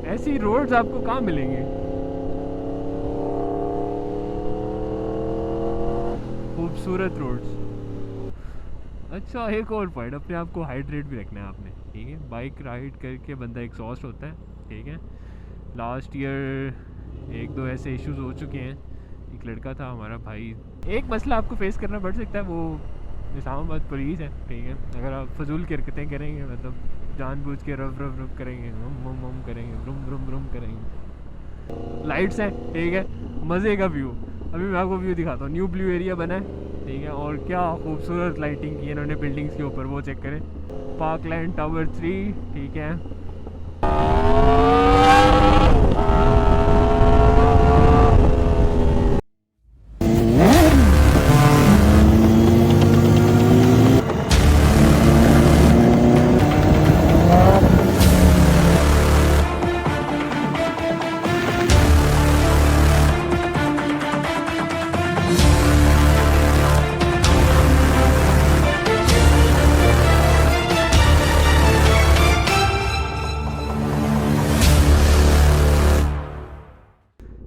ऐसी रोड्स आपको कहाँ मिलेंगे? खूबसूरत रोड्स। अच्छा, एक और पॉइंट, अपने आप को हाइड्रेट भी रखना है आपने, ठीक है? बाइक राइड करके बंदा एग्जॉस्ट होता है, ठीक है? लास्ट ईयर एक दो ऐसे इश्यूज हो चुके हैं। एक लड़का था हमारा भाई, एक मसला आपको फेस करना पड़ सकता है, वो इस्लामाबाद पुलिस है, ठीक है? अगर आप फजूल की हरकतें करेंगे, मतलब जानबूझ के रफ रफ रफ करेंगे, वम वम करेंगे, रुम रुम रुम करेंगे। लाइट्स हैं, ठीक है? मज़े का व्यू। अभी मैं आपको व्यू दिखाता हूँ। न्यू ब्लू एरिया बना है, ठीक है? और क्या खूबसूरत लाइटिंग की है इन्होंने बिल्डिंग्स के ऊपर, वो चेक करें। पार्कलैंड टावर 3, ठीक है?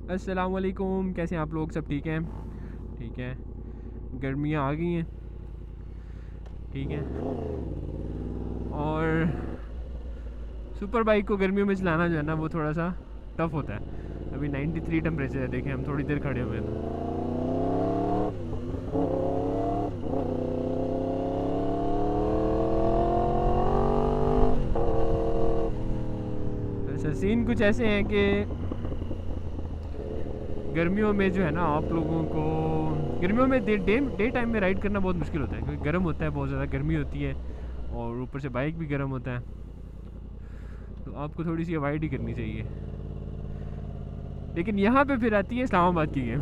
अस्सलाम वालेकुम, कैसे हैं आप लोग? सब ठीक हैं? ठीक है। गर्मियाँ आ गई हैं, ठीक है? और सुपर बाइक को गर्मियों में चलाना जो है ना, वो थोड़ा सा टफ होता है। अभी 93 टेम्परेचर है, देखें हम थोड़ी देर खड़े हुए हैं। अच्छा, सीन कुछ ऐसे हैं कि गर्मियों में जो है ना, आप लोगों को गर्मियों में डे टाइम में राइड करना बहुत मुश्किल होता है, क्योंकि गर्म होता है, बहुत ज़्यादा गर्मी होती है, और ऊपर से बाइक भी गर्म होता है, तो आपको थोड़ी सी अवॉइड ही करनी चाहिए। लेकिन यहाँ पे फिर आती है इस्लामाबाद की गेम।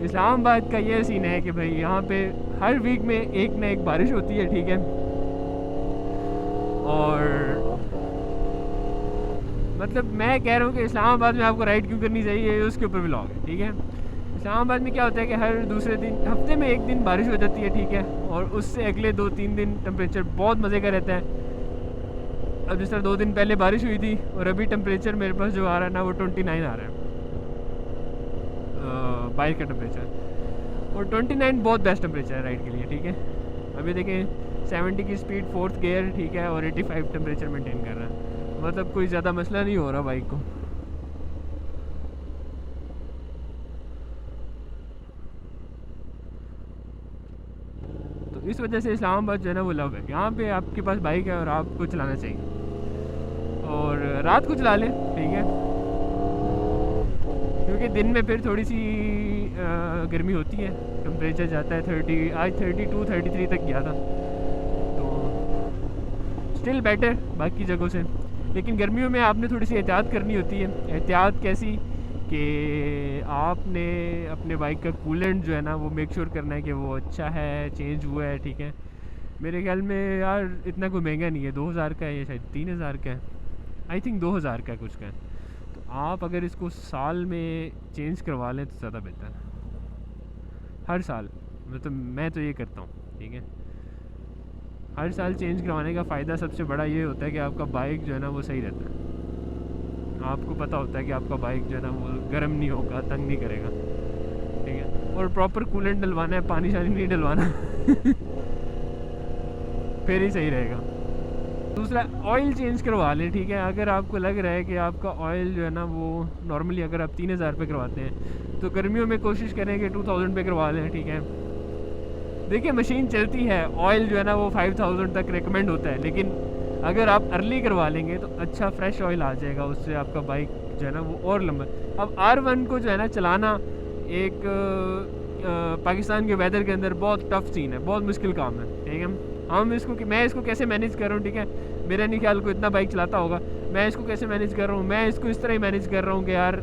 इस्लामाबाद का ये सीन है कि भाई यहाँ पे हर वीक में एक ना एक बारिश होती है, ठीक है? और मतलब मैं कह रहा हूँ कि इस्लामाबाद में आपको राइड क्यों करनी चाहिए, उसके ऊपर व्लॉग है, ठीक है? इस्लामाबाद में क्या होता है कि हर दूसरे दिन, हफ्ते में एक दिन बारिश हो जाती है, ठीक है? और उससे अगले 2-3 दिन टेम्परेचर बहुत मज़े का रहता है। अब जिस तरह 2 दिन पहले बारिश हुई थी, और अभी टेम्परेचर मेरे पास जो आ रहा है ना, वो 29 आ रहा है, बाइक का टेम्परेचर। और 29 बहुत बेस्ट टेम्परेचर है राइड के लिए, ठीक है? अभी देखें 70 की स्पीड, 4th गियर, ठीक है? और 85 टेम्परेचर मेंटेन कर रहा है, मतलब कोई ज़्यादा मसला नहीं हो रहा बाइक को। तो इस वजह से इस्लामाबाद जो है ना, वो लव है। यहाँ पे आपके पास बाइक है और आपको चलाना चाहिए, और रात को चला लें, ठीक है? क्योंकि दिन में फिर थोड़ी सी गर्मी होती है, टेम्परेचर जाता है 30, आज 32 33 तक गया था, तो स्टिल बेटर बाकी जगहों से। लेकिन गर्मियों में आपने थोड़ी सी एहतियात करनी होती है। एहतियात कैसी? कि आपने अपने बाइक का कूलेंट जो है ना, वो मेक श्योर करना है कि वो अच्छा है, चेंज हुआ है, ठीक है? मेरे ख्याल में यार इतना कोई महंगा नहीं है, 2000 का है, या शायद 3000 का है, आई थिंक 2000 का कुछ का है। तो आप अगर इसको साल में चेंज करवा लें तो ज़्यादा बेहतर है, हर साल। मतलब मैं तो ये करता हूँ, ठीक है? हर साल चेंज करवाने का फ़ायदा सबसे बड़ा ये होता है कि आपका बाइक जो है ना, वो सही रहता है। आपको पता होता है कि आपका बाइक जो है ना, वो गर्म नहीं होगा, तंग नहीं करेगा, ठीक है? और प्रॉपर कूलेंट डलवाना है, पानी शानी नहीं डलवाना। फिर ही सही रहेगा। दूसरा, ऑयल चेंज करवा लें, ठीक है? अगर आपको लग रहा है कि आपका ऑयल जो है ना, वो नॉर्मली अगर आप 3000 पे करवाते हैं, तो गर्मियों में कोशिश करें कि 2000 पे करवा लें, ठीक है? देखिए मशीन चलती है, ऑयल जो है ना वो 5000 तक रिकमेंड होता है, लेकिन अगर आप अर्ली करवा लेंगे तो अच्छा फ्रेश ऑयल आ जाएगा, उससे आपका बाइक जो है ना वो और लंबा। अब R1 को जो है ना चलाना एक पाकिस्तान के वेदर के अंदर बहुत टफ सीन है, बहुत मुश्किल काम है, ठीक है? हम इसको, मैं इसको कैसे मैनेज कर रहा हूँ, ठीक है? मेरा नहीं ख्याल को इतना बाइक चलाता होगा, मैं इसको कैसे मैनेज कर रहा हूँ? मैं इसको इस तरह ही मैनेज कर रहा हूँ कि यार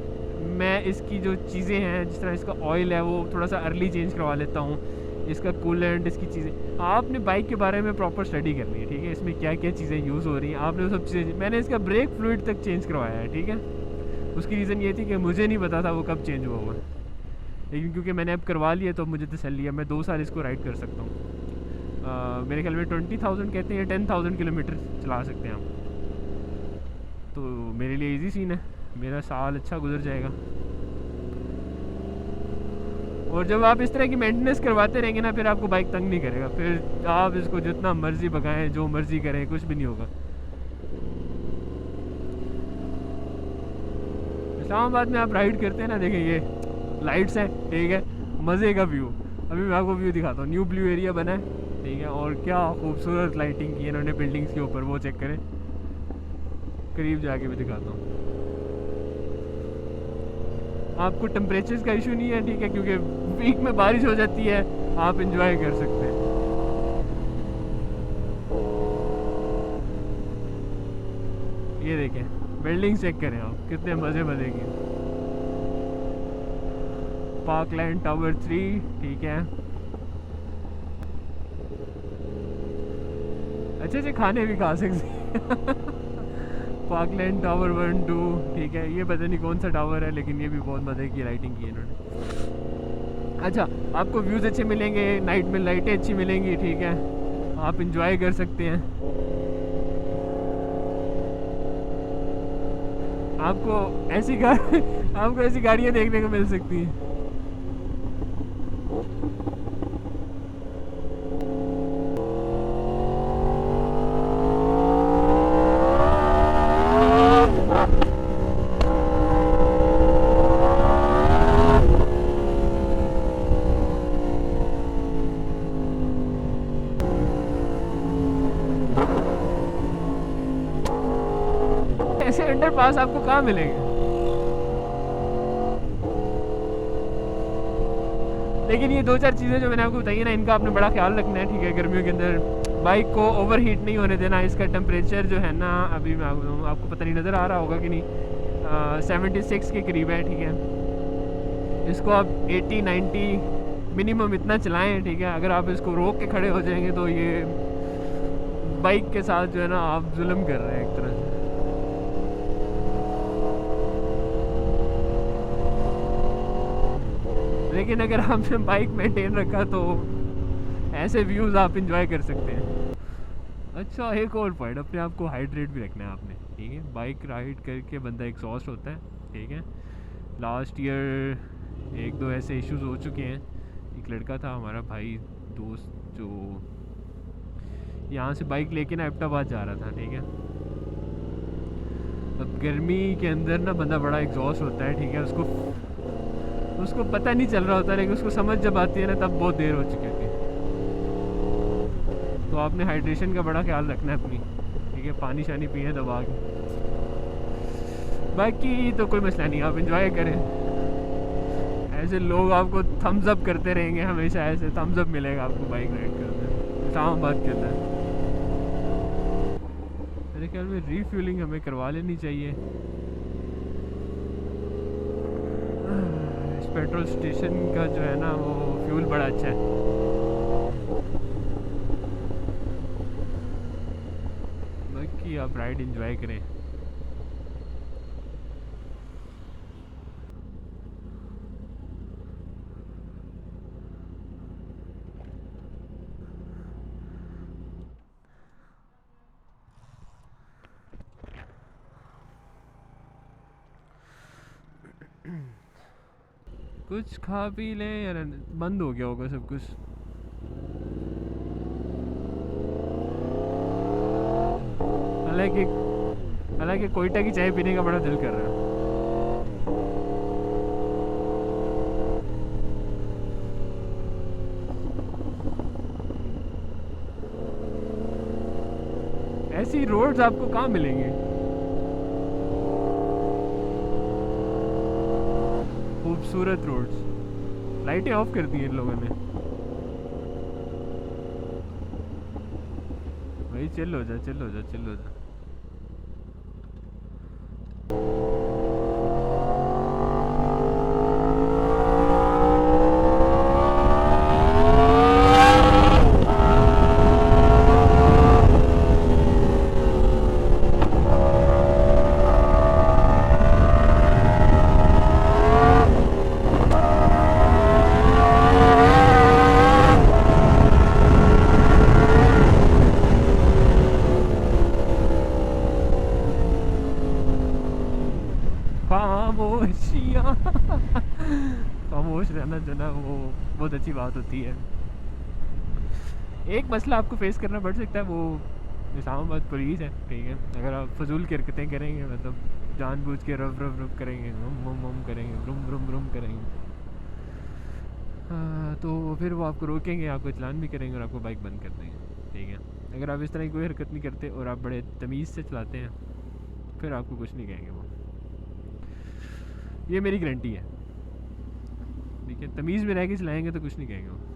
मैं इसकी जो चीज़ें हैं, जिस तरह इसका ऑयल है वो थोड़ा सा अर्ली चेंज करवा लेता हूँ, इसका कूलेंट, इसकी चीज़ें। आपने बाइक के बारे में प्रॉपर स्टडी करनी है, ठीक है? इसमें क्या क्या चीज़ें यूज़ हो रही हैं, आपने वो सब चीज़ें। मैंने इसका ब्रेक फ्लूइड तक चेंज करवाया है, ठीक है? उसकी रीज़न ये थी कि मुझे नहीं पता था वो कब चेंज हुआ हुआ, लेकिन क्योंकि मैंने अब करवा लिया तो मुझे तसल्ली है, मैं 2 साल इसको राइड कर सकता हूँ। मेरे ख्याल में 20,000 कहते हैं, 10,000 किलोमीटर चला सकते हैं हम। तो मेरे लिए इजी सीन है, मेरा साल अच्छा गुजर जाएगा। और जब आप इस तरह की मेंटेनेंस करवाते रहेंगे ना, फिर आपको बाइक तंग नहीं करेगा, फिर आप इसको जितना मर्जी भगाएं, जो मर्जी करें, कुछ भी नहीं होगा। इस्लामाबाद में आप राइड करते हैं ना, देखें ये लाइट्स हैं, ठीक है, मज़े का व्यू। अभी मैं आपको व्यू दिखाता हूँ, न्यू ब्लू एरिया बना है, ठीक है, और क्या खूबसूरत लाइटिंग की है इन्होंने बिल्डिंग्स के ऊपर, वो चेक करें, करीब जाके भी दिखाता हूँ आपको। टेम्परेचर का इशू नहीं है, ठीक है, क्योंकि वीक में बारिश हो जाती है, आप इंजॉय कर सकते हैं। ये देखें बिल्डिंग चेक करें आप, कितने मज़े मज़े की। पार्कलैंड टावर 3, ठीक है, अच्छे अच्छे खाने भी खा सकते हैं। पार्कलैंड टावर 1, 2, ठीक है, ये पता नहीं कौन सा टावर है, लेकिन ये भी बहुत मज़े की लाइटिंग की है इन्होंने। अच्छा, आपको व्यूज़ अच्छे मिलेंगे, नाइट में लाइटें अच्छी मिलेंगी, ठीक है, आप इंजॉय कर सकते हैं। आपको ऐसी गाड़ियाँ देखने को मिल सकती हैं। ऐसे अंडरपास आपको कहाँ मिलेंगे? लेकिन ये 2-4 चीज़ें जो मैंने आपको बताई है ना, इनका आपने बड़ा ख्याल रखना है, ठीक है। गर्मियों के अंदर बाइक को ओवर हीट नहीं होने देना। इसका टेम्परेचर जो है ना, अभी मैं आपको पता नहीं नज़र आ रहा होगा कि नहीं, 76 के करीब है, ठीक है। इसको आप 80-90 मिनिमम इतना चलाएं, ठीक है। अगर आप इसको रोक के खड़े हो जाएंगे तो ये बाइक के साथ जो है ना आप जुल्म कर रहे हैं एक तरह से। लेकिन अगर आपने बाइक मेंटेन रखा तो ऐसे व्यूज़ आप इंजॉय कर सकते हैं। अच्छा, एक और पॉइंट, अपने आप को हाइड्रेट भी रखना है आपने, ठीक है। बाइक राइड करके बंदा एग्जॉस्ट होता है, ठीक है। लास्ट ईयर 1-2 ऐसे इश्यूज हो चुके हैं। एक लड़का था हमारा भाई दोस्त, जो यहाँ से बाइक लेके ना एबटाबाद जा रहा था, ठीक है। अब गर्मी के अंदर ना बंदा बड़ा एग्जॉस्ट होता है, ठीक है। उसको पता नहीं चल रहा होता, लेकिन उसको समझ जब आती है ना, तब बहुत देर हो चुकी होती है। तो आपने हाइड्रेशन का बड़ा ख्याल रखना है अपनी, ठीक है। पानी शानी पिए दबा के, बाकी तो कोई मसला नहीं, आप इंजॉय करें। ऐसे लोग आपको थम्स अप करते रहेंगे हमेशा, ऐसे थम्स अप मिलेगा आपको बाइक राइड करते। इस्लामाबाद के अंदर मेरे ख्याल में रीफ्यूलिंग हमें करवा लेनी चाहिए। पेट्रोल स्टेशन का जो है ना, वो फ्यूल बड़ा अच्छा है। बाकी आप राइड एंजॉय करें। कुछ खा पी लें यार, बंद हो गया होगा सब कुछ। हालांकि कोयटा की चाय पीने का बड़ा दिल कर रहा है। ऐसी रोड्स आपको कहाँ मिलेंगे? खूबसूरत रोड्स। लाइटें ऑफ कर दी इन लोगों ने। भाई चिल हो जा। खामोशियाँ खामोश रहना जो ना वो बहुत अच्छी बात होती है। एक मसला आपको फेस करना पड़ सकता है, वो इस्लामाबाद पुलिस है, ठीक है। अगर आप फजूल की हरकतें करेंगे, मतलब जानबूझ के रफ रफ रफ करेंगे, वम वम करेंगे, रुम रुम रुम करेंगे, हाँ, तो फिर वो आपको रोकेंगे, आपको चलान भी करेंगे और आपको बाइक बंद कर देंगे, ठीक है। अगर आप इस तरह की कोई हरकत नहीं करते और आप बड़े तमीज़ से चलाते हैं, फिर आपको कुछ नहीं कहेंगे वो, ये मेरी गारंटी है, ठीक है। तमीज़ में रह के चलाएंगे तो कुछ नहीं कहेंगे वो।